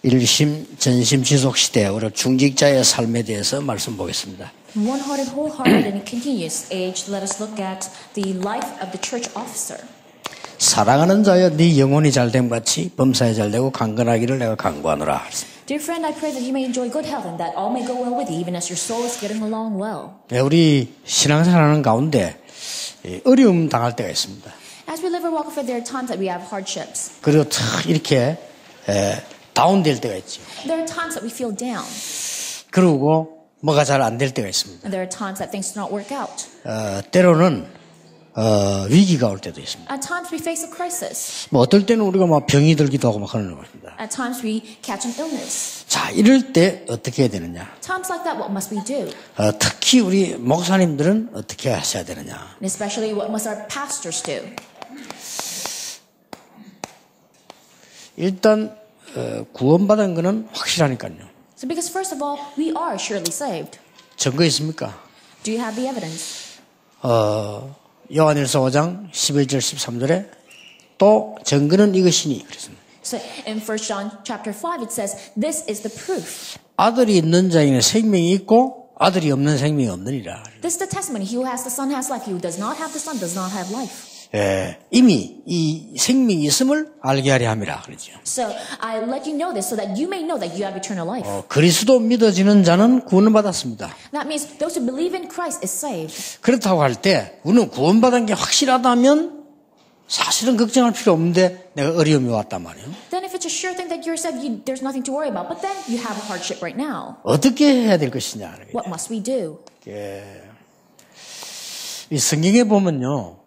일심, 전심, 지속 시대, 우리 중직자의 삶에 대해서 말씀 보겠습니다. One-hearted, wholehearted, and continuous age, let us look at the life of the church officer. 사랑하는 자여, 네 영혼이 잘됨 같이 범사에 잘되고 강건하기를 내가 간구하노라. Dear friend, I pray that you may enjoy good health and that all may go well with you, even as your soul is getting along well. 네, 우리 신앙생활하는 가운데 어려움 당할 때가 있습니다. As we live our walk of faith, there are times that we have hardships. 그리고 탁 이렇게 다운될 때가 있죠. There are times that we feel down. 그리고 뭐가 잘 안 될 때가 있습니다. And there are times that things do not work out. 때로는 위기가 올 때도 있습니다. At times we face a crisis. 뭐 어떨 때는 우리가 막 병이 들기도 하고 막 하는 겁니다. At times we catch an illness. 자, 이럴 때 어떻게 해야 되느냐? Times like that, what must we do? 특히 우리 목사님들은 어떻게 하셔야 되느냐? And especially, what must our pastors do? 일단 구원받은 거는 확실하니까요. So because first of all, we are surely saved. 증거 있습니까? Do you have the evidence? 요한일서 5장 11절 13절에 또 증거는 이것이니 그랬습니다. So in 1 John chapter 5, it says, this is the proof. 아들이 있는 자에게는 생명이 있고 아들이 없는 생명이 없느니라. This is the testimony. He who has the Son has life. He who does not have the Son does not have life. 이미 이 생명이 있음을 알게 하려 함이라 그러죠. So I let you know this so that you may know that you have eternal life. 그리스도 믿어지는 자는 구원을 받았습니다. That means those who believe in Christ is saved. 그렇다고 할 때 우리는 구원받은 게 확실하다면 사실은 걱정할 필요 없는데 내가 어려움이 왔단 말이에요. Then if it's a sure thing that you're saved, there's nothing to worry about. But then you have a hardship right now. 어떻게 해야 될 것이냐. What must we do? 이 성경에 보면요.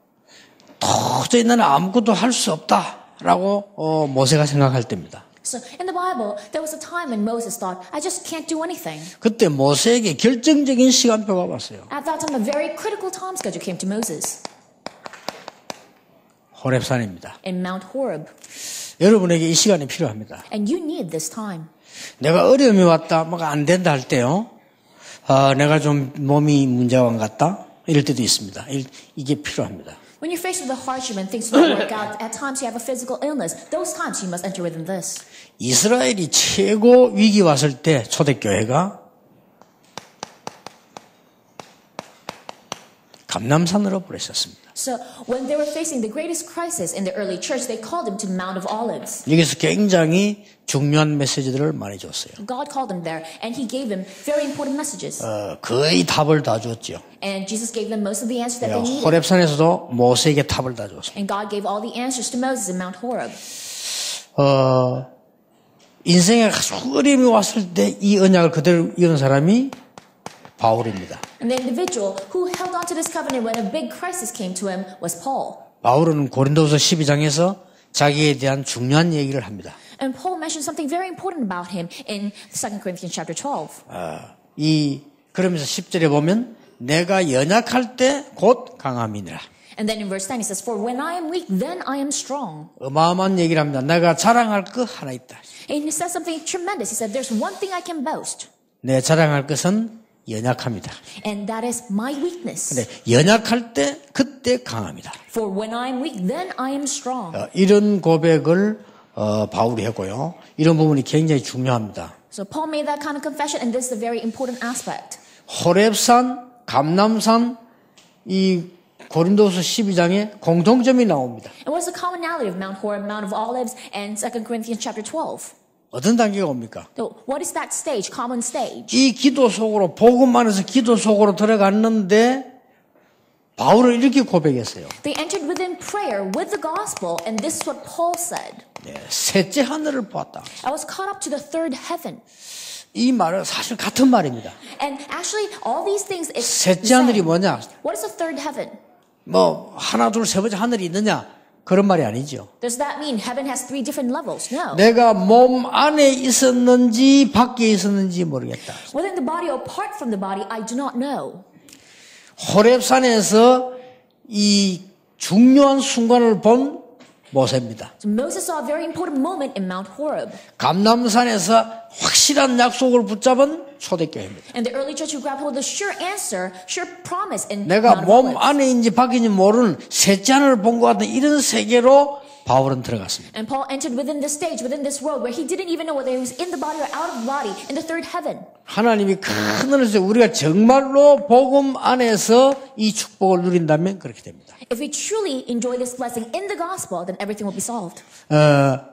도저히 나는 아무것도 할 수 없다라고 모세가 생각할 때입니다. So in the Bible, there was a time when Moses thought, I just can't do anything. 그때 모세에게 결정적인 시간표가 왔어요. At that time, a very critical time schedule came to Moses. 호렙산입니다. In Mount Horeb. 여러분에게 이 시간이 필요합니다. And you need this time. 내가 어려움이 왔다, 뭐가 안 된다 할 때요. 내가 좀 몸이 문제가 안 같다. 이럴 때도 있습니다. 이게 필요합니다. When you're faced with a hardship and things don't work out, at times you have a physical illness. Those times you must enter within this. 이스라엘이 최고 위기 왔을 때 초대교회가 감람산으로 보냈었습니다. So when they were facing the greatest crisis in the early church, they called him to Mount of Olives. 여기서 굉장히 중요한 메시지들을 많이 줬어요. God called him there, and he gave them very important messages. 거의 답을 다 줬죠. And Jesus gave them most of the answers that they needed. 호렙산에서도 모세에게 답을 다 줬습니다. And God gave all the answers to Moses in Mount Horeb. 인생에 아주 어려움이 왔을 때 이 언약을 그대로 이은 사람이 바울입니다. And the individual who held on to this covenant when a big crisis came to him was Paul. 바울은 고린도서 12장에서 자기에 대한 중요한 얘기를 합니다. And Paul mentioned something very important about him in 2 Corinthians chapter 12. 그러면서 10절에 보면 내가 연약할 때 곧 강함이니라. And then in verse 10 he says, For when I am weak, then I am strong. 어마어마한 얘기를 합니다. 내가 자랑할 것 하나 있다. And he says something tremendous. He said, There's one thing I can boast. 내 자랑할 것은 연약합니다. And that is my weakness. 근데 연약할 때 그때 강합니다. For when I am weak, then I am strong. 이런 고백을 바울이 했고요. 이런 부분이 굉장히 중요합니다. So Paul made that kind of confession, and this is a very important aspect. 호렙산, 감람산, 이 고린도서 12장에 공통점이 나옵니다. And what is the commonality of Mount Horeb, Mount of Olives, and 2 Corinthians chapter 12? 어떤 단계가 옵니까? So what is that stage, common stage? 이 기도 속으로 복음 안에서 기도 속으로 들어갔는데 바울은 이렇게 고백했어요. They entered within prayer with the gospel, and this is what Paul said. 셋째 하늘을 보았다. I was caught up to the third heaven. 이 말은 사실 같은 말입니다. And actually, all these things is 셋째 하늘이 뭐냐? What is the third heaven? 뭐 하나 둘 세 번째 하늘이 있느냐? 그런 말이 아니죠. Does that mean heaven has 3 different levels? No. 내가 몸 안에 있었는지 밖에 있었는지 모르겠다. Within the body or apart from the body, I do not know. 호렙산에서 이 중요한 순간을 본 모세입니다. So Moses saw a very important moment in Mount Horeb. 감람산에서 확실한 약속을 붙잡은 초대교회입니다. And the early church who grabbed hold of the sure answer, sure promise in 내가 Mount 몸 Olives. 안에인지 밖인지 모르는 셋째 하늘을 본 것 같은 이런 세계로 바울은 들어갔습니다. And Paul entered within this stage, within this world, where he didn't even know whether he was in the body or out of the body, in the third heaven. 하나님이 큰 은혜에서 우리가 정말로 복음 안에서 이 축복을 누린다면 그렇게 됩니다. If we truly enjoy this blessing in the gospel, then everything will be solved.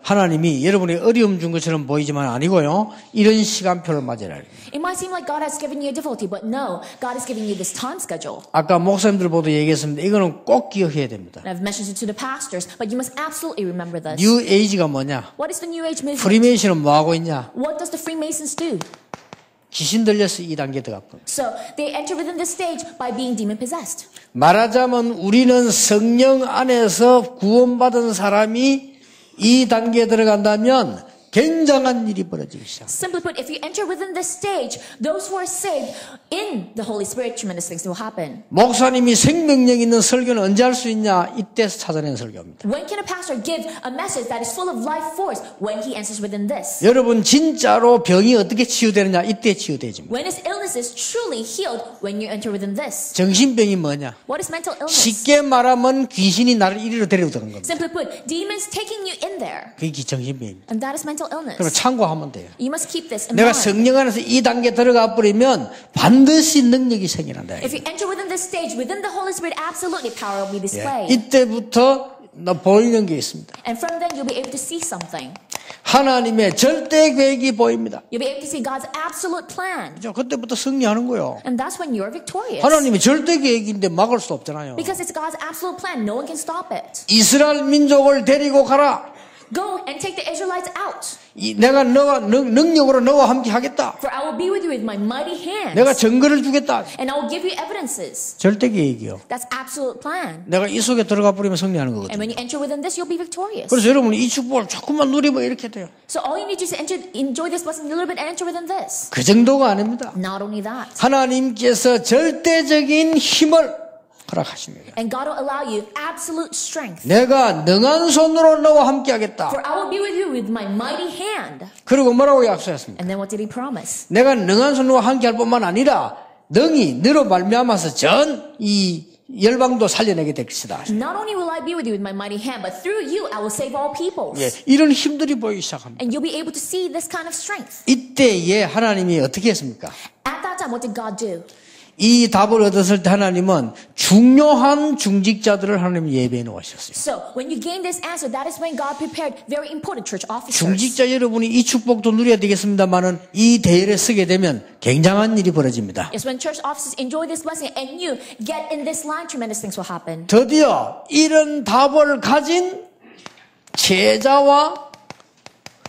하나님이 여러분의 어려움 준 것처럼 보이지만 아니고요. 이런 시간표를 맞아야 해요. It might seem like God has given you a difficulty, but no, God is giving you this time schedule. 아까 목사님들 모두 얘기했습니다. 이거는 꼭 기억해야 됩니다. And I've mentioned it to the pastors, but you must absolutely remember this. 뉴 에이지가 뭐냐? What is the New Age movement? 프리메이션은 뭐하고 있냐? What does the Freemasons do? 귀신 들려서 2단계 들어갔고. So they enter within this stage by being demon possessed. 말하자면 우리는 성령 안에서 구원받은 사람이 이 단계에 들어간다면 굉장한 일이 벌어지기 시작합니다. Simply put, if you enter within this stage, those who are saved in the Holy Spirit, tremendous things will happen. 목사님이 생명력 있는 설교는 언제 할 수 있냐? 이때 찾아낸 설교입니다. When can a pastor give a message that is full of life force? When he enters within this. 여러분 진짜로 병이 어떻게 치유되느냐? 이때 치유되집니다. When is illnesses truly healed? When you enter within this. 정신병이 뭐냐? What is mental illness? 쉽게 말하면 귀신이 나를 이리로 데리고 들어간 겁니다. Simply put, demons taking you in there. 그게 정신병입니다. And that is mental illness. 그럼 참고하면 돼요. You must keep this in 내가 mind. 성령 안에서 이 단계 들어가 버리면 반드시 능력이 생겨난다. If you enter within this stage, within the Holy Spirit, absolutely power will be displayed. 이때부터 나 보이는 게 있습니다. And from then, you'll be able to see something. 하나님의 절대 계획이 보입니다. You'll be able to see God's absolute plan. 그때부터 승리하는 거예요. And that's when you're victorious. 하나님의 절대 계획인데 막을 수 없잖아요. Because it's God's absolute plan. No one can stop it. 이스라엘 민족을 데리고 가라. Go and take the Israelites out. 내가 너와 능력으로 너와 함께 하겠다. For I will be with you with my mighty hands. 내가 증거를 주겠다. And I will give you evidences. 절대 계획이요. That's absolute plan. 내가 이 속에 들어가 버리면 승리하는 And 거거든요. when you enter within this, you'll be victorious. 그래서 여러분이 이 축복을 조금만 누리면 이렇게 돼요. So all you need to do is enjoy this blessing a little bit and enter within this. 그 정도가 아닙니다. Not only that. 하나님께서 절대적인 힘을 허락하십니다. And God will allow you absolute strength. 내가 능한 손으로 너와 함께 하겠다. For I will be with you with my mighty hand. 그리고 뭐라고 약속했습니까? And then what did he promise? 내가 능한 손으로 함께 할 뿐만 아니라 능히 너로 말미암아서 전 이 열방도 살려내게 될 것이다. Not only will I be with you with my mighty hand, but through you I will save all peoples. 이런 힘들이 보이기 시작합니다. And you'll be able to see this kind of strength. 이때에 하나님이 어떻게 했습니까? At that time, what did God do? 이 답을 얻었을 때 하나님은 중요한 중직자들을 하나님이 예배해 놓으셨어요. So, when you gain this answer, that is when God prepared very important church officers. 중직자 여러분이 이 축복도 누려야 되겠습니다만은 이 대열에 서게 되면 굉장한 일이 벌어집니다. Yes, when church officers enjoy this blessing and you get in this line, tremendous things will happen. 드디어 이런 답을 가진 제자와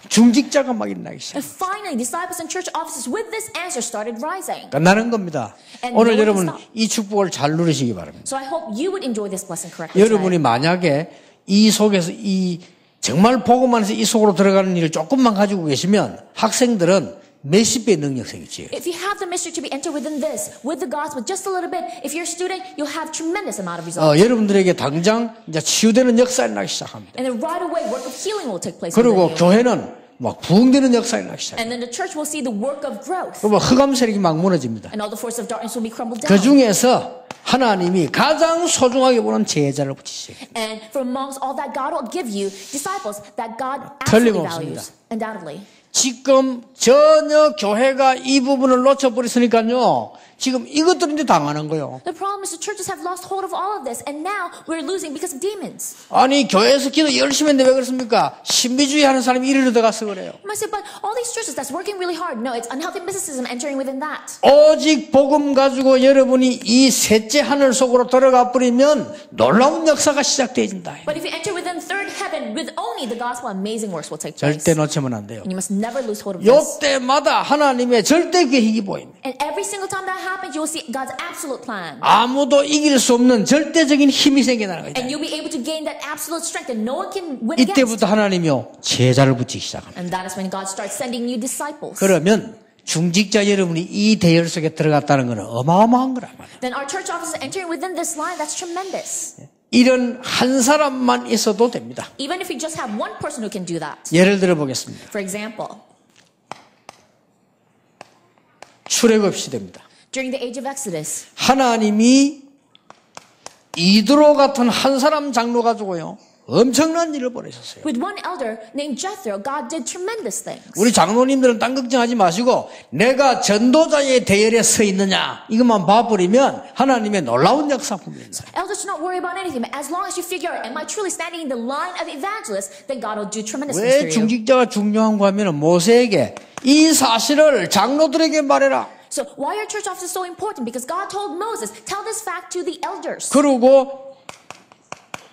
중직자가 막 일어나기 시작. And finally, disciples and church officers with this answer started rising. 끝나는 겁니다. And 오늘 no one 여러분 stop. 이 축복을 잘 누리시기 바랍니다. So I hope you would enjoy this blessing correctly. 여러분이 Today. 만약에 이 속에서 이 정말 복음 안에서 이 속으로 들어가는 일을 조금만 가지고 계시면 학생들은 몇십 배의 능력 생기지요. If you have the mystery to be entered within this, with the gospel, just a little bit, if you're a student, you'll have tremendous amount of results. 여러분들에게 당장 이제 치유되는 역사가 나기 시작합니다. And then right away, work of healing will take place 그리고 within you. 교회는 막 부흥되는 역사가 나기 시작합니다. And then the church will see the work of growth. 그리고 흑암 세력이 막 무너집니다. And all the forces of darkness will be crumbled 그 down. 중에서 하나님이 가장 소중하게 보는 제자를 붙이시죠. And from amongst all that, God will give you disciples that God absolutely values. Undoubtedly. 지금 전혀 교회가 이 부분을 놓쳐버렸으니까요. 지금 이것들은 이제 당하는 거예요. The problem is the churches have lost hold of all of this, and now we're losing because of demons. 아니 교회에서 기도 열심히 했는데 왜 그렇습니까? 신비주의 하는 사람이 이리로 들어가서 그래요. You might say, but all these churches that's working really hard. No, it's unhealthy mysticism entering within that. 오직 복음 가지고 여러분이 이 셋째 하늘 속으로 들어가 버리면 놀라운 역사가 시작되어진다. But if you enter within third heaven with only the gospel, amazing works will take place. 절대 놓치면 안 돼요. And you must never lose hold of this. 요때마다 하나님의 절대 계획이 보입니다. And every single time that happens, you will see God's absolute plan. 아무도 이길 수 없는 절대적인 힘이 생겨나는 거예요. And you'll be able to gain that absolute strength that no one can win against. 이때부터 하나님이요 제자를 붙이기 시작합니다. And that is when God starts sending you disciples. 그러면 중직자 여러분이 이 대열 속에 들어갔다는 것은 어마어마한 거란 말이에요. Then our church officers entering within this line, that's tremendous. 이런 한 사람만 있어도 됩니다. Even if you just have one person who can do that. 예를 들어 보겠습니다. For example, 출애굽 시대입니다. during the age of Exodus, 하나님이 이드로 같은 한 사람 장로 가지고요. 엄청난 일을 벌이셨어요. With one elder named Jethro, God did tremendous things. 우리 장로님들은 딴 걱정하지 마시고 내가 전도자의 대열에 서 있느냐 이것만 봐버리면 하나님의 놀라운 역사 보입니다. Elders do not worry about anything. But as long as you figure out, am I truly standing in the line of evangelists, then God will do tremendous things 왜 for you. 중직자가 중요한가 하면 모세에게 이 사실을 장로들에게 말해라. So why are church officers so important? Because God told Moses, tell this fact to the elders. 그리고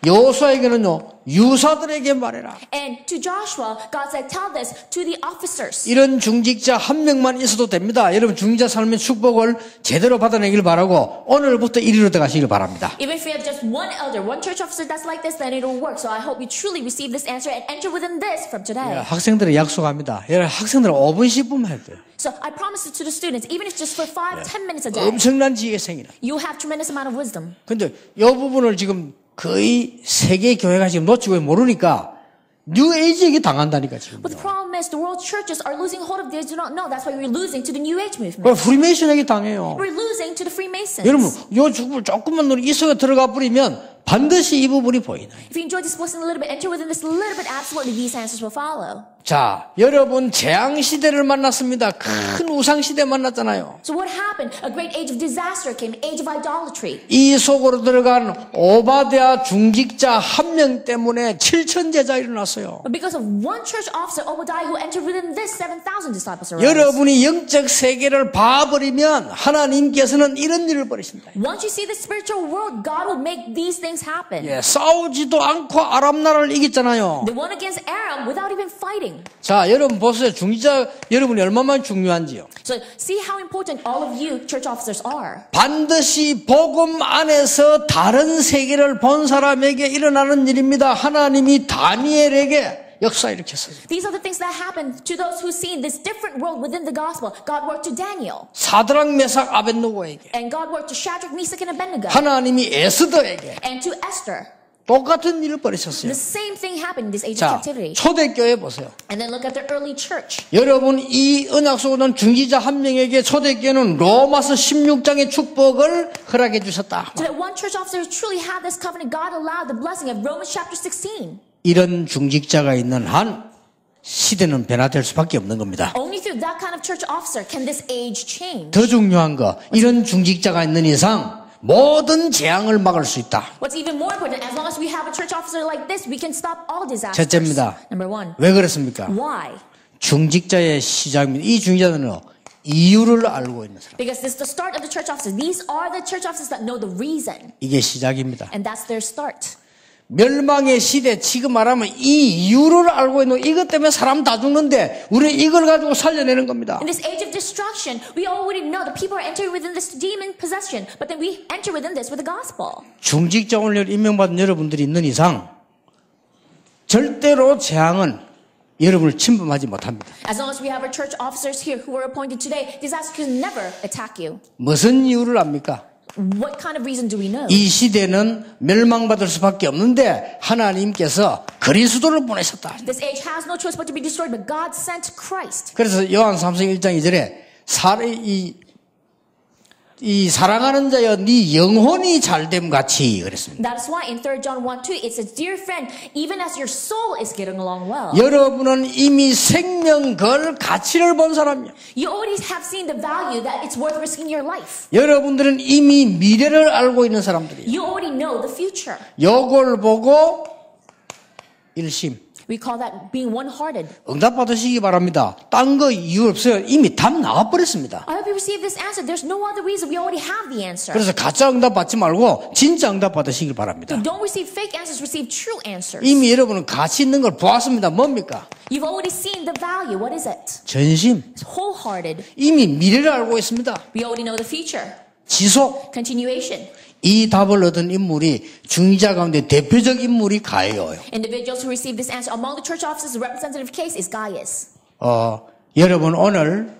여호수아에게는요 유사들에게 말해라. And to Joshua, God said, tell this to the officers. 이런 중직자 한 명만 있어도 됩니다. 여러분 중직자 삶의 축복을 제대로 받아내길 바라고 오늘부터 이리로 들어가시길 바랍니다. Even if we have just one elder, one church officer that's like this, then it'll work. So I hope you truly receive this answer and enter within this from today. 학생들에 약속합니다. 여러분 학생들은 5분 10분만 해도 돼요. So I promise it to the students, even if it's just for 5-10 minutes a day, 엄청난 지혜생이라. you have tremendous amount of wisdom. 근데 이 부분을 지금 거의 세계 교회가 지금 놓치고 모르니까 뉴에이지에게 당한다니까 지금. But the problem is the world churches are losing hold of this, do not know. That's why we're losing to the New Age movement. 프리메이션에게 당해요. We're losing to the Freemasons. 여러분 요 죽을 조금만 눈이 이속에 들어가 버리면 반드시 이 부분이 보이나요? If you enjoy this lesson a little bit, enter within this a little bit, absolutely these answers will follow. 자, 여러분 재앙 시대를 만났습니다. 큰 우상 시대 만났잖아요. So what happened? A great age of disaster came, age of idolatry. 이 속으로 들어간 오바댜 중직자 한 명 때문에 7천 제자 일어났어요. But because of one church officer, Obadiah, who entered within this, 7,000 disciples arose. 여러분이 영적 세계를 봐버리면 하나님께서는 이런 일을 벌이신다. Once you see the spiritual world, God will make these things happen. 예, 싸우지도 않고 아람 나라를 이겼잖아요. They won against Aram without even fighting. 자, 여러분 보세요. 중직자 여러분이 얼마나 중요한지요. So see how important all of you church officers are. 반드시 복음 안에서 다른 세계를 본 사람에게 일어나는 일입니다. 하나님이 다니엘에게 역사 일으켰어요. These are the things that happen to those who see this different world within the gospel. God worked to Daniel. 사드락 메삭 아벳느고에게, And God worked to Shadrach, Meshach, and Abednego. 하나님이 에스더에게 And to Esther. 똑같은 일을 벌이셨어요. The same thing happened in this age 자, of captivity. 초대교회 보세요. And then look at the early church. 여러분 이 언약 속에 중직자 한 명에게 초대교회는 로마서 16장의 축복을 허락해 주셨다. So that one church officer truly had this covenant, God allowed the blessing of Romans chapter 16. 이런 중직자가 있는 한 시대는 변화될 수밖에 없는 겁니다. Only through that kind of church officer can this age change. 더 중요한 거, 이런 중직자가 있는 이상 모든 재앙을 막을 수 있다. What's even more important, as long as we have a church officer like this, we can stop all disasters. 첫째입니다. Number one. 왜 그렇습니까? Why? 중직자의 시작입니다. 이 중직자들은 이유를 알고 있는 사람. Because this is the start of the church officers. These are the church officers that know the reason. 이게 시작입니다. And that's their start. 멸망의 시대, 지금 말하면 이 이유를 알고 있는 이것 때문에 사람 다 죽는데 우리는 이걸 가지고 살려내는 겁니다. In this age of destruction, we already know that people are entering within this demon possession, but then we enter within this with the gospel. 중직자 오늘 임명받은 여러분들이 있는 이상 절대로 재앙은 여러분을 침범하지 못합니다. As long as we have our church officers here who are appointed today, disaster can never attack you. 무슨 이유를 압니까? What kind of reason do we know? 이 시대는 멸망받을 수밖에 없는데 하나님께서 그리스도를 보내셨다. This age has no choice but to be destroyed, but God sent Christ. 그래서 요한 3장 1장 2절에 이 사랑하는 자여 네 영혼이 잘됨 같이 그랬습니다. That's why in 3 John 1:2 it says, "Dear friend, even as your soul is getting along well." 여러분은 이미 생명 걸 가치를 본 사람이요. You already have seen the value that it's worth risking your life. 여러분들은 이미 미래를 알고 있는 사람들이에요. You already know the future. 요걸 보고 일심. We call that being one-hearted. 응답 받으시기 바랍니다. 딴 거 이유 없어요. 이미 답 나와버렸습니다. I hope you receive this answer. There's no other reason. We already have the answer. 그래서 가짜 응답 받지 말고 진짜 응답 받으시길 바랍니다. Don't receive fake answers. Receive true answers. 이미 여러분은 가치 있는 걸 보았습니다. 뭡니까? You've already seen the value. What is it? 전심. It's wholehearted. 이미 미래를 알고 있습니다. We already know the future. 지속. Continuation. 이 답을 얻은 인물이 중직자 가운데 대표적 인물이 가이오예요. Individuals who receive this answer among the church officers, the representative case is Gaius. 여러분 오늘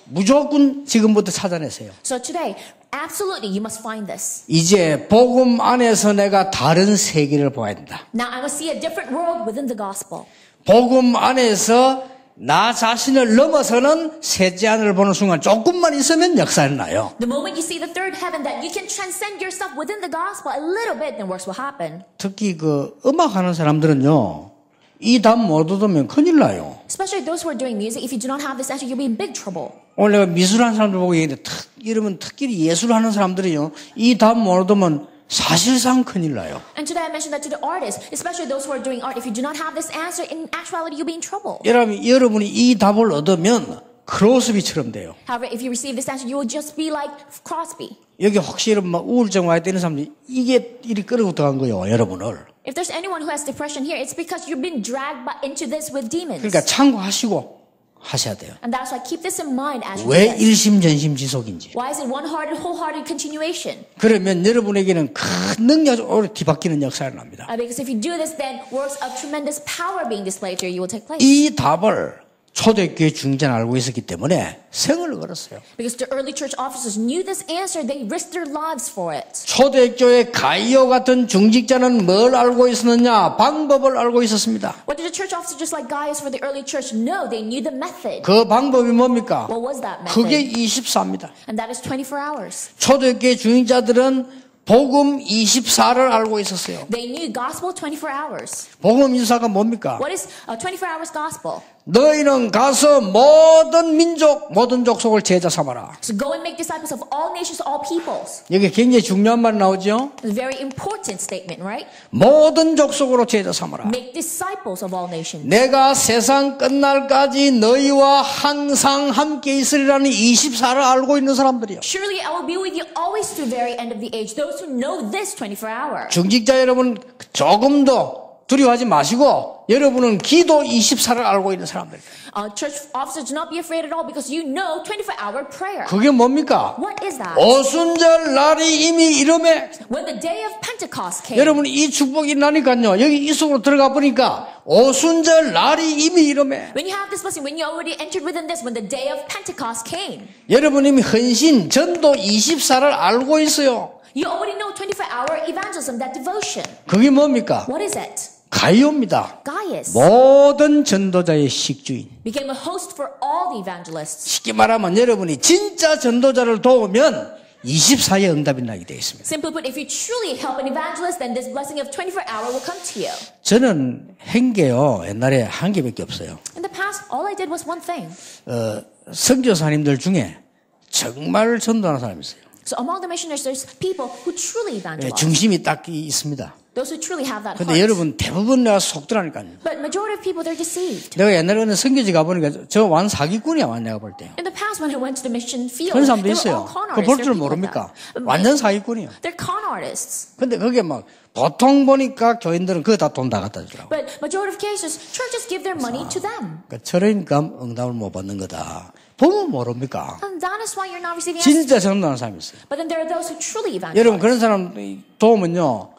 무조건 지금부터 찾아내세요. So today, absolutely, you must find this. 이제 복음 안에서 내가 다른 세계를 봐야 된다. Now, I must see a different world within the gospel. 복음 안에서 나 자신을 넘어서는 새 제안을 보는 순간 조금만 있으면 역사는 나요. The moment you see the third heaven, that you can transcend yourself within the gospel a little bit, then works will happen. 특히 그 음악하는 사람들은요. 이 답 못 얻으면 큰일 나요. Especially those who are doing music, if you do not have this answer, you'll be in big trouble. 오늘 내가 미술하는 사람들 보고 얘기했는데 이러면 특히 예술하는 사람들이요. 이 답 못 얻으면 사실상 큰일 나요. And today I mentioned that to the artists, especially those who are doing art. If you do not have this answer, in actuality, you'll be in trouble. 여러분이 이 답을 얻으면 크로스비처럼 돼요. However, if you receive this answer, you will just be like Crosby. 여기 혹시 이런 막 우울증 와야 되는 사람들이 이게 이리 끌고 들어간 거예요, 여러분을. If there's anyone who has depression here, it's because you've been dragged into this with demons. 그러니까 참고하시고 하셔야 돼요. And that's why keep this in mind as you 왜 do this. 일심전심지속인지. Why is it one-hearted, wholehearted continuation? 그러면 여러분에게는 큰 능력으로 뒤바뀌는 역사가 납니다. Because if you do this, then works of tremendous power being displayed through you will take place. 이 답을 초대교회 중재는 알고 있었기 때문에 생을 걸었어요. Because the early church officers knew this answer, they risked their lives for it. 초대교회 가이오 같은 중직자는 뭘 알고 있었느냐? 방법을 알고 있었습니다. What did the church officers just like Gaius for the early church know? They knew the method. 그 방법이 뭡니까? What was that 그게 method? 24입니다. And that is 24 hours. 초대교회 중직자들은 복음 24를 알고 있었어요. They knew gospel 24 hours. 복음 24가 뭡니까? What is a 24 hours gospel? 너희는 가서 모든 민족, 모든 족속을 제자 삼아라. So go and make disciples of all nations, all peoples. 여기 굉장히 중요한 말 나오죠? It's a very important statement, right? 모든 족속으로 제자 삼아라. Make disciples of all nations. 내가 세상 끝날까지 너희와 항상 함께 있으리라는 24를 알고 있는 사람들이요. Surely I will be with you always to the very end of the age. Those who know this 24 hour. 중직자 여러분 조금도 두려워하지 마시고 여러분은 기도 24를 알고 있는 사람들이에요. Church officers, do not be afraid at all because you know 24-hour prayer. 그게 뭡니까? What is that? 오순절 날이 이미 이름에 When the day of Pentecost came. 여러분 이 축복이 나니까요. 여기 이 속으로 들어가 보니까 오순절 날이 이미 이름에 When you have this blessing, when you already entered within this, when the day of Pentecost came. 여러분 이미 헌신 전도 24를 알고 있어요. You already know 24-hour evangelism, that devotion. 그게 뭡니까? What is it? 가이오입니다. Gaius 모든 전도자의 식주인. became a host for all the evangelists. 쉽게 말하면 여러분이 진짜 전도자를 도우면 24의 응답이 나게 되어 있습니다. Simply put, if you truly help an evangelist, then this blessing of 24-hour will come to you. 저는 한 개요. 옛날에 한 개밖에 없어요. In the past, all I did was one thing. 선교사님들 중에 정말 전도하는 사람이 있어요. So among the missionaries, there's people who truly evangelize. 중심이 딱 있습니다. Those who truly have that 근데 heart. 여러분 대부분 내가 속더라니까요. But majority of people, they're deceived. 내가 옛날에 어느 선교지 가보니까 저 완 사기꾼이야, 내가 볼 때. In the past, when I went to the mission field, 그런 사람도 they were 있어요. all con 그거 볼 artists. 줄 They're people like 모릅니까? that. 완전 사기꾼이에요. They're con artists. 근데 그게 막 보통 보니까 교인들은 그거 다 돈 다 갖다 주더라고. But majority of cases, churches give their money to them. 그러니까 저러니까 응답을 못 받는 거다. 보면 모릅니까? And that is why you're not receiving answers. 진짜 전도하는 사람이 있어요. But then there are those who truly evangelize. 여러분 그런 사람 도우면요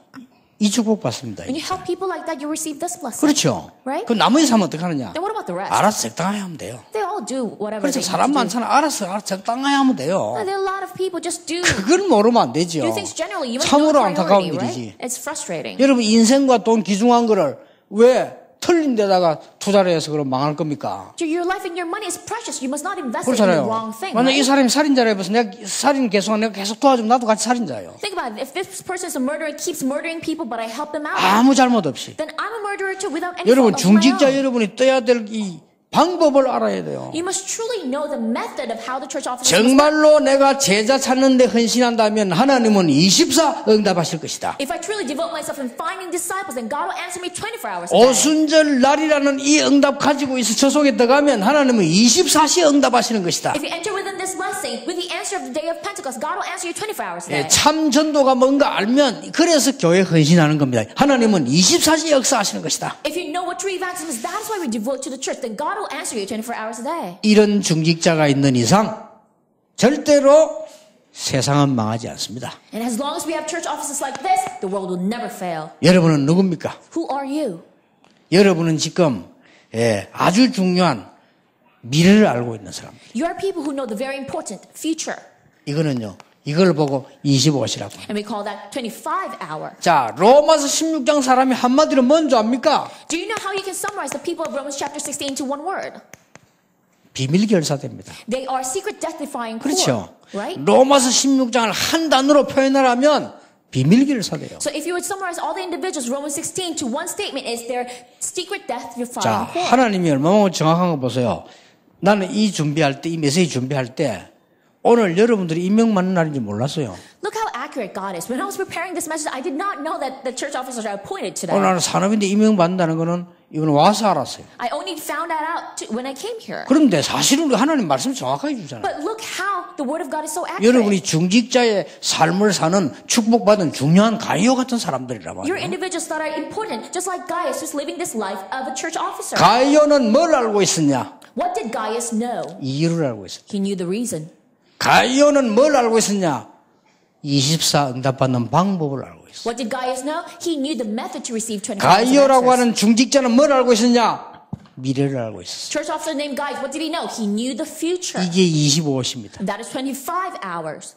이 축복 받습니다. When you help people like that, you receive this blessing. 그렇죠. Right? 그 나머지 사람 어떡하느냐? Then what about the rest? 알아서 적당하게 하면 돼요. They all do whatever 그렇죠. they 사람 need to do. 많잖아. 알아서 적당하게 하면 돼요. And there are a lot of people just do 그걸 모르면 안 되죠. things generally. You must know 참으로 the 안타까운 priority, 일이지. right? It's frustrating. 여러분 인생과 돈 귀중한 거를 왜 틀린 데다가 투자를 해서 그럼 망할 겁니까? Your life and your money is precious. You must not invest it in the 그렇잖아요. wrong thing. 만약 이 Right? 사람이 살인자라 해봐서 내가 살인 계속 내가 계속 도와주면 나도 같이 살인자예요. Think about it. If this person is a murderer and keeps murdering people, but I help them out, 아무 잘못 없이. then I'm a murderer too without any 여러분 fault of my 중직자 own. 여러분이 떠야 될 이 방법을 알아야 돼요. You must truly know the method of how the church officers must 정말로 내가 제자 찾는 데 헌신한다면 하나님은 24 응답하실 것이다. If I truly devote myself in finding disciples, then God will answer me 24 hours a day. 오순절 날이라는 이 응답 가지고 있어 저 속에 들어가면 하나님은 24시 응답하시는 것이다. If you enter within this blessing, with the answer of the day of Pentecost, God will answer you 24 hours a day. 참 전도가 뭔가 알면 그래서 교회 헌신하는 겁니다. 하나님은 24시 역사하시는 것이다. If you know what true evangelism is, that is why we devote to the church. Then God will answer you 24 hours a day. 이런 중직자가 있는 이상 절대로 세상은 망하지 않습니다. And as long as we have church offices like this, the world will never fail. 여러분은 누굽니까? Who are you? 여러분은 지금 아주 중요한 미래를 알고 있는 사람. You are people who know the very important future. 이거는요. 이걸 보고 25시라고. And we call that 25 hour. 자, 로마서 16장 사람이 한마디로 뭔지 압니까? Do you know how you can summarize the people of Romans chapter 16 into one word? 비밀 결사대입니다. They are secret death-defying core. 그렇죠. Right? 로마서 16장을 한 단어로 표현하라면 비밀 결사대요. So if you would summarize all the individuals, Romans 16 to one statement is their secret death-defying 자, core. 하나님이 얼마나 정확한 거 보세요. 나는 이 준비할 때, 이 메시지 준비할 때 오늘 여러분들이 임명 받는 날인지 몰랐어요. Look how accurate God is. When I was preparing this message, I did not know that the church officers are appointed today. 오늘 나는 산업인데 임명 받는다는 거는 이건 와서 알았어요. I only found that out when I came here. 그런데 사실은 우리 하나님 말씀 정확하게 주잖아요. But look how the word of God is so accurate. 여러분이 중직자의 삶을 사는 축복받은 중요한 가이오 같은 사람들이란 Your 말이에요. individuals that are important, just like Gaius, who's living this life of a church officer. 가이오는 뭘 알고 있었냐? What did Gaius know? 이유를 알고 있었죠. He knew the reason. 가이오는 뭘 알고 있었냐? 24 응답받는 방법을 알고 있어요. What did Gaius know? He knew the method to receive 24 가이오라고 answers. 하는 중직자는 뭘 알고 있었냐? 미래를 알고 있었어요. Church officer named Gaius, what did he know? He knew the future. 이게 25시입니다. That is 25 hours.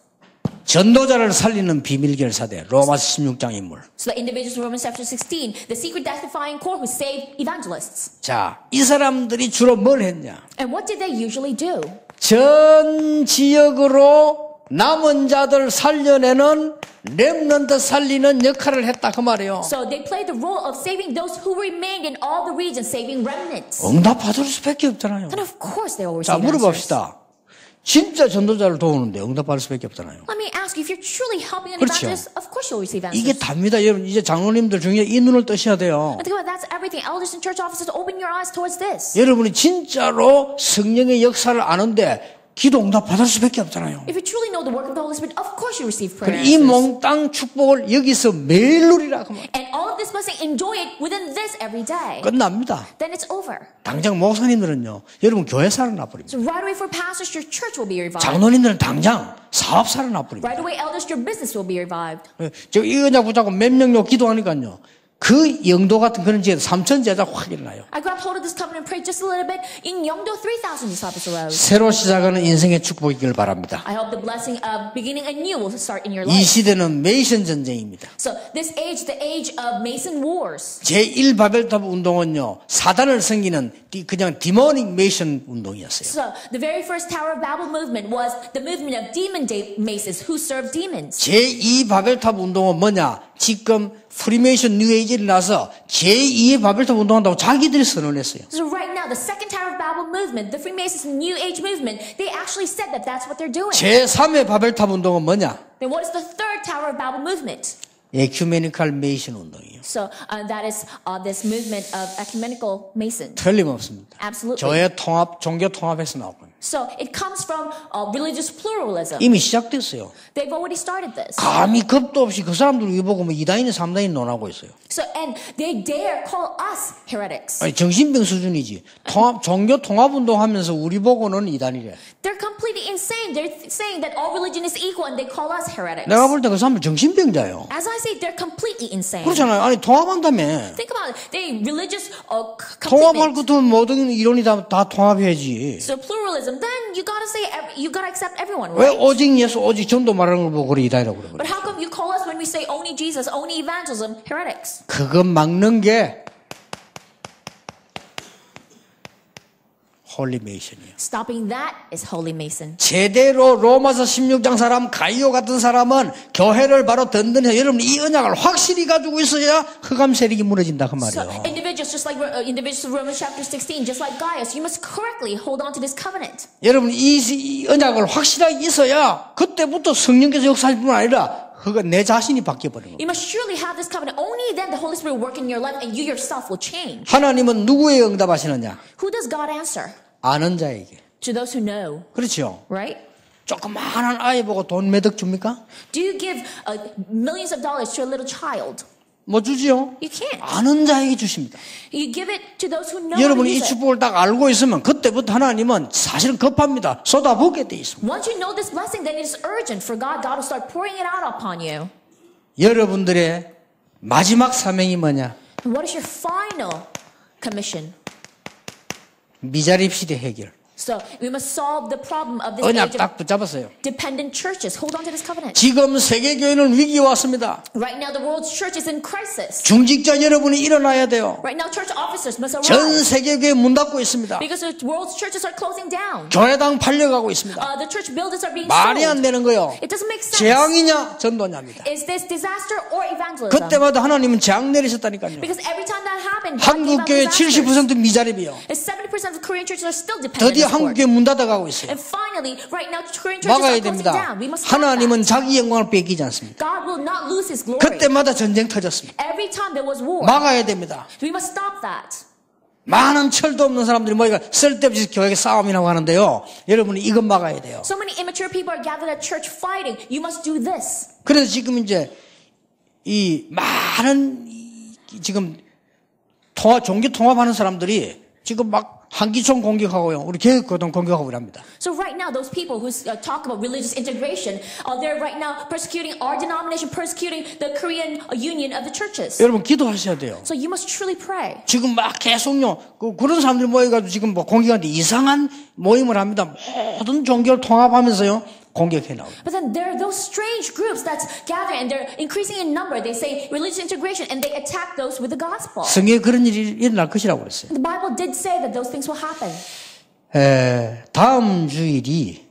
전도자를 살리는 비밀 결사대 로마서 16장 인물. So the individuals in Romans chapter 16, the secret death-defying core who saved evangelists. 자, 이 사람들이 주로 뭘 했냐? And what did they usually do? 전 지역으로 남은 자들 살려내는 렘넌트 살리는 역할을 했다 그 말이에요. So they played the role of saving those who remained in all the regions, saving remnants. 응답받을 수밖에 없잖아요. And of course they will 자, receive answers. 물어봅시다. 진짜 전도자를 도우는데 응답받을 수밖에 없잖아요. Let me ask you, if you're truly helping an 그렇죠. evangelist, of course you'll receive 이게 answers. 답니다. 여러분 이제 장로님들 중에 이 눈을 뜨셔야 돼요. And think about it, that's everything. Elders and church officers, open your eyes towards this. 여러분이 진짜로 성령의 역사를 아는데 기도 응답 받을 수밖에 없잖아요. If you truly know the work of the Holy Spirit, of course you receive prayer 이 answers. 몽땅 축복을 여기서 매일 누리라 그 말. And all of this blessing, enjoy it within this every day. 끝납니다. Then it's over. 당장 목사님들은요. 여러분 교회 살아나버립니다. So right away for pastors, your church will be revived. 장로님들은 당장 사업 살아나버립니다. Right away, elders, your business will be revived. 이 은약 붙잡고 몇 명요 기도하니까요. 그 영도 같은 그런 지에 3,000 제자 확 일어나요. I grabbed hold of this covenant and prayed just a little bit. In Yeongdo, 3,000 disciples arose. 새로 시작하는 인생의 축복이길 바랍니다. I hope the blessing of beginning anew will start in your 이 life. 시대는 메이션 전쟁입니다. So this age, the age of Mason Wars. 제1바벨탑 운동은요. 사단을 섬기는 그냥 디모닉 메이션 운동이었어요. So the very first Tower of Babel movement was the movement of demon masons who served demons. 제2바벨탑 운동은 뭐냐? 지금 프리메이션 뉴에이지를 나서 제2의 바벨탑 운동한다고 자기들이 선언했어요. So right now, the second Tower of Babel movement, the Freemasons New Age movement, they actually said that that's what they're doing. 제3의 바벨탑 운동은 뭐냐? Then what is the third Tower of Babel movement? 에큐메니컬 메이션 운동이에요. So that is this movement of ecumenical Masons. 틀림없습니다. Absolutely. 교회 통합, 종교 통합에서 나오고요. So it comes from religious pluralism. 이미 시작됐어요. They've already started this. 감히 겁도 없이 그 사람들 위보고 뭐 2단이나 3단이 논하고 있어요. So and they dare call us heretics. 아니, 정신병 수준이지. 통합, 종교 통합 운동하면서 우리 보고는 2단이래. They're completely insane. They're saying that all religion is equal and they call us heretics. 내가 볼 때 그 사람들 정신병자예요. As I say, they're completely insane. 그렇잖아요. 아니 통합한다며. Think about it. They religious 통합할 commitment. 것도 모든 이론이 다 통합해야지. So pluralism. Then you gotta say you gotta accept everyone, 왜 right? 오직 예수, 오직 전도 말하는 걸 보고 그래 이단이라고 그래. But how come you call us when we say only Jesus, only evangelism, heretics? 그거 막는 게 홀리메이션이에요. Stopping that is holy Mason. 제대로 로마서 16장 사람 가이오 같은 사람은 교회를 바로 든든해서 여러분 이 언약을 확실히 가지고 있어야 흑암 세력이 무너진다 그 So 말이에요. individuals, just like individuals of Romans chapter 16, just like Gaius, you must correctly hold on to this covenant. 여러분 이 언약을 확실하게 있어야 그때부터 성령께서 역사할 뿐 아니라 그거 내 자신이 바뀌어버리는 거예요. You must surely have this covenant. Only then the Holy Spirit will work in your life and you yourself will change. 하나님은 누구에 응답하시느냐? Who does God answer? 아는 자에게. To those who know, 그렇죠. right? 조그마한 아이 보고 돈 매덕 줍니까? Do you give millions of dollars to a little child? 못 주지요. You can't. 아는 자에게 주십니다. You give it to those who know how to 여러분이 이 use it. 축복을 딱 알고 있으면 그때부터 하나님은 사실은 급합니다. 쏟아붓게 돼 있습니다. Once you know this blessing, then it is urgent for God. God will start pouring it out upon you. 여러분들의 마지막 사명이 뭐냐? And what is your final commission? 미자립 시대 해결. So we must solve the problem of this 언약 age 딱 of 붙잡았어요. dependent churches. Hold on to this covenant. 지금 세계교회는 위기에 왔습니다. Right now, the world's church is in crisis. 중직자 여러분이 일어나야 돼요. Right now, church officers must 전 arise 세계교회 문 닫고 있습니다. because the world's churches are closing down. 교회당 팔려가고 있습니다. The church buildings are being 말이 안 sold. 되는 거예요. It doesn't make sense. 재앙이냐 전도냐입니다. Is this disaster or evangelism? 그때마다 하나님은 재앙 내리셨다니까요. Because every time that happened, God 한국 gave out 교회 disasters. 70% 미자립이요. 70% of Korean churches are still dependent 드디어 on 한국 support. 교회 문 닫아가고 있어요. And finally, right now, Korean churches 막아야 are closing 됩니다. down. We must stop 하나님은 that. 자기 영광을 뺏기지 않습니다. God will not lose His glory. 그때마다 전쟁 터졌습니다. Every time there was war, 막아야 됩니다. we must stop that. 많은 철도 없는 사람들이 모이가 쓸데없이 교회 싸움이라고 하는데요. 여러분이 이것 막아야 돼요. So many immature people are gathered at church fighting. You must do this. 그래서 지금 이제 이 많은 지금 종교 통합하는 사람들이 지금 막 한기총 공격하고요. 우리 개혁거동 공격하고 이랍니다. So right now, those people who talk about religious integration, they're right now persecuting our denomination, persecuting the Korean Union of the churches. 여러분 기도하셔야 돼요. So you must truly pray. 지금 막 계속요. 그런 사람들이 모여가지고 지금 뭐 공격하는데 이상한 모임을 합니다. 모든 종교를 통합하면서요. 공격해 나오고. But then there are those strange groups that's gathering and they're increasing in number. They say religious integration and they attack those with the gospel. 성경에 그런 일이 일어날 것이라고 그랬어요. The Bible did say that those things will happen. 다음 주일이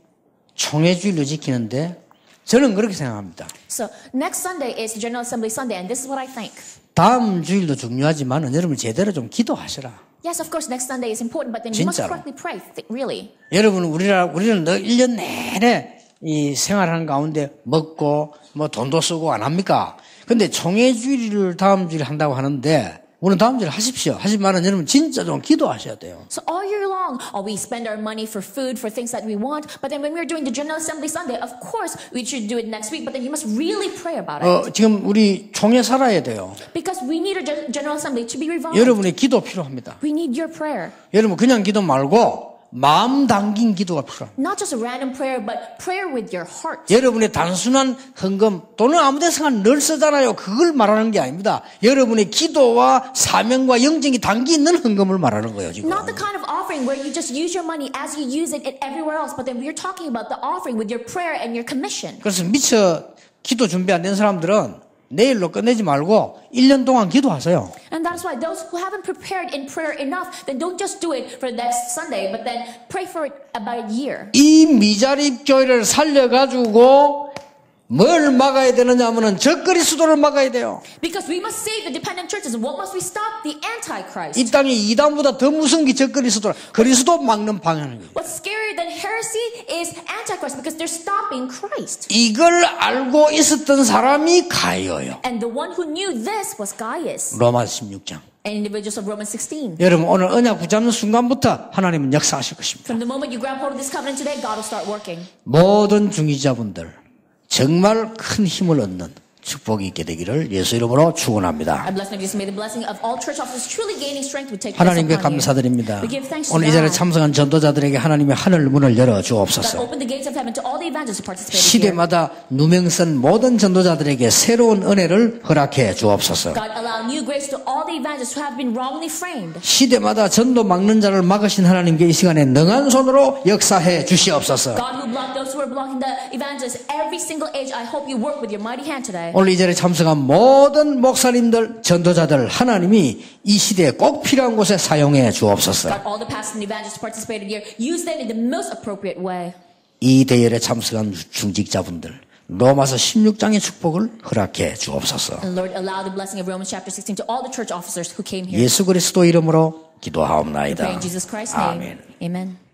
총회주일로 지키는데 저는 그렇게 생각합니다. So next Sunday is General Assembly Sunday and this is what I think. 다음 주일도 중요하지만 여러분 제대로 좀 기도하시라. Yes, of course, next Sunday is important, but then you must 진짜로. correctly pray, really. 여러분 우리는 늘 1년 내내 이 생활하는 가운데 먹고 뭐 돈도 쓰고 안 합니까? 근데 총회주일을 다음 주일에 한다고 하는데 오늘 다음 주일에 하십시오. 하지만은 여러분 진짜 좀 기도하셔야 돼요. So all year long, we spend our money for food, for things that we want, but then when we're doing the General Assembly Sunday, of course, we should do it next week, but then you must really pray about it. 지금 우리 총회 살아야 돼요. Because we need a General Assembly to be revived. 여러분의 기도 필요합니다. We need your prayer. 여러분 그냥 기도 말고 마음 담긴 기도가 필요합니다. Not just a random prayer, but prayer with your heart. 여러분의 단순한 헌금 돈은 아무 데서나 늘 쓰잖아요. 그걸 말하는 게 아닙니다. 여러분의 기도와 사명과 영적이 담긴 있는 헌금을 말하는 거예요. 지금. Not the kind of offering where you just use your money as you use it everywhere else, but then we're talking about the offering with your prayer and your commission. 그래서 미처 기도 준비 안 된 사람들은 내일로 끝내지 말고 1년 동안 기도하세요. And that's why those who haven't prepared in prayer enough, then don't just do it for next Sunday, but then pray for it about a year. 이 미자립 교회를 살려가지고 뭘 막아야 되느냐 하면은 적그리스도를 막아야 돼요. Because we must save the dependent churches. What must we stop? The Antichrist. 이 땅에 이단보다 더 무서운 게 적그리스도라. 그리스도 막는 방향이에요. What's scarier than heresy is Antichrist because they're stopping Christ. 이걸 알고 있었던 사람이 가이오예요. And the one who knew this was Gaius. 로마서 16장. And individuals of Romans 16. 여러분 오늘 언약 붙잡는 순간부터 하나님은 역사하실 것입니다. From the moment you grab hold of this covenant today, God will start working. 모든 중직자분들 정말 큰 힘을 얻는 축복이 있게 되기를 예수 이름으로 축원합니다. I bless you, Jesus. May the blessing of all church officers truly gaining strength would take place 하나님께 upon you. 감사드립니다. We give thanks to 오늘 이 자리에 God. 참석한 전도자들에게 하나님의 하늘 문을 열어 God 주옵소서. open the gates of heaven to all the evangelists who participated here. 시대마다 누명선 모든 전도자들에게 새로운 은혜를 허락해 주옵소서. God allow new grace to all the evangelists who have been wrongly framed. 시대마다 전도 막는 자를 막으신 하나님께 이 시간에 능한 손으로 역사해 주시옵소서. God who blocked those who are blocking the evangelists every single age, I hope you work with your mighty hand today. 오늘 이 자리에 참석한 모든 목사님들, 전도자들 하나님이 이 시대에 꼭 필요한 곳에 사용해 주옵소서. God, all the pastors and evangelists who participated here, use them in the most appropriate way. 이 대열에 참석한 중직자분들 로마서 16장의 축복을 허락해 주옵소서. And Lord, allow the blessing of Romans chapter 16 to all the church officers who came here. 예수 그리스도 이름으로 Pray 기도하옵나이다. in Jesus Christ's name. 아멘. Amen.